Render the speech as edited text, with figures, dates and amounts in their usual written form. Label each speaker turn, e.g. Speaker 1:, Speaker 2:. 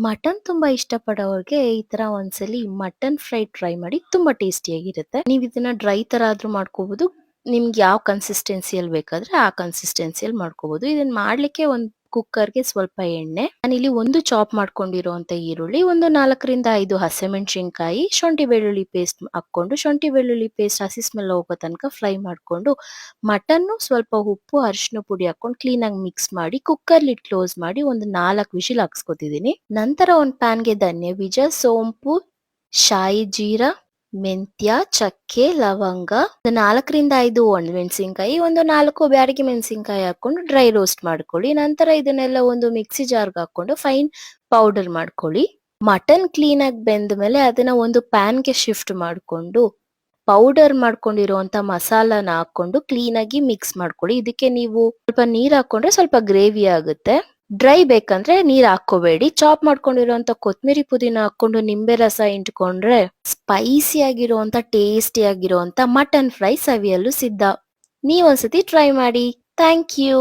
Speaker 1: Mutton ತುಂಬಾ ಇಷ್ಟಪಡೋರ್ಗೆ ಈ ತರ ಒಂದ್ಸಲಿ ಮಟನ್ ಫ್ರೈ ಟ್ರೈ ಮಾಡಿ ತುಂಬಾ ಟೇಸ್ಟಿಯಾಗಿರುತ್ತೆ. ನೀವ್ ಇದನ್ನ ಡ್ರೈ ತರ ಆದ್ರೂ ಮಾಡ್ಕೋಬಹುದು. ನಿಮ್ಗೆ ಯಾವ ಕನ್ಸಿಸ್ಟೆನ್ಸಿಯಲ್ಲಿ ಬೇಕಾದ್ರೆ ಆ ಕನ್ಸಿಸ್ಟೆನ್ಸಿಯಲ್ಲಿ ಮಾಡ್ಕೋಬಹುದು. ಇದನ್ನ ಮಾಡ್ಲಿಕ್ಕೆ ಒಂದ್ ಕುಕ್ಕರ್ಗೆ ಸ್ವಲ್ಪ ಎಣ್ಣೆ, ನಾನಿಲ್ಲಿ ಒಂದು ಚಾಪ್ ಮಾಡ್ಕೊಂಡಿರುವಂತ ಈರುಳ್ಳಿ, ಒಂದು 4 ರಿಂದ 5 ಹಸಿಮೆಣಸಿನಕಾಯಿ, ಶುಂಠಿ ಬೆಳ್ಳುಳ್ಳಿ ಪೇಸ್ಟ್ ಹಾಕೊಂಡು, ಶುಂಠಿ ಬೆಳ್ಳುಳ್ಳಿ ಪೇಸ್ಟ್ ಹಸಿ ಸ್ಮೆಲ್ ಹೋಗೋ ತನಕ ಫ್ರೈ ಮಾಡ್ಕೊಂಡು, ಮಟನ್ನು ಸ್ವಲ್ಪ ಉಪ್ಪು ಅರಿಶಿನ ಪುಡಿ ಹಾಕೊಂಡು ಕ್ಲೀನ್ ಆಗಿ ಮಿಕ್ಸ್ ಮಾಡಿ ಕುಕ್ಕರ್ ಲಿಡ್ ಕ್ಲೋಸ್ ಮಾಡಿ ಒಂದು 4 ವಿಷಿಲ್ ಹಾಕ್ಸ್ಕೊತಿದೀನಿ. ನಂತರ ಒಂದ್ ಪ್ಯಾನ್ಗೆ ಧನ್ಯ ಬೀಜ, ಸೋಂಪು, ಶಾಯಿ ಜೀರಾ, ಮೆಂತ್ಯ, ಚಕ್ಕೆ, ಲವಂಗ, 4 ರಿಂದ 5 ಒಣಮೆಣಸಿನ್ಕಾಯಿ, ಒಂದು 4 ಬ್ಯಾಡಗಿ ಮೆಣಸಿನ್ಕಾಯಿ ಹಾಕೊಂಡು ಡ್ರೈ ರೋಸ್ಟ್ ಮಾಡ್ಕೊಳ್ಳಿ. ನಂತರ ಇದನ್ನೆಲ್ಲ ಒಂದು ಮಿಕ್ಸಿ ಜಾರ್ಗೆ ಹಾಕೊಂಡು ಫೈನ್ ಪೌಡರ್ ಮಾಡ್ಕೊಳ್ಳಿ. ಮಟನ್ ಕ್ಲೀನ್ ಆಗಿ ಬೆಂದ ಮೇಲೆ ಅದನ್ನ ಒಂದು ಪ್ಯಾನ್ಗೆ ಶಿಫ್ಟ್ ಮಾಡ್ಕೊಂಡು ಪೌಡರ್ ಮಾಡ್ಕೊಂಡಿರುವಂತ ಮಸಾಲಾನ ಹಾಕೊಂಡು ಕ್ಲೀನ್ ಆಗಿ ಮಿಕ್ಸ್ ಮಾಡ್ಕೊಳ್ಳಿ. ಇದಕ್ಕೆ ನೀವು ಸ್ವಲ್ಪ ನೀರ್ ಹಾಕೊಂಡ್ರೆ ಸ್ವಲ್ಪ ಗ್ರೇವಿ ಆಗುತ್ತೆ. ಡ್ರೈ ಬೇಕಂದ್ರೆ ನೀರ್ ಹಾಕೋಬೇಡಿ. ಚಾಪ್ ಮಾಡ್ಕೊಂಡಿರುವಂತ ಕೊತ್ಮಿರಿ ಪುದೀನ ಹಾಕೊಂಡು ನಿಂಬೆ ರಸ ಇಂಟ್ಕೊಂಡ್ರೆ ಸ್ಪೈಸಿ ಆಗಿರುವಂತ ಟೇಸ್ಟಿ ಆಗಿರುವಂತ ಮಟನ್ ಫ್ರೈ ಸವಿಯಲು ಸಿದ್ಧ. ನೀವೊಂದ್ಸತಿ ಟ್ರೈ ಮಾಡಿ. Thank you.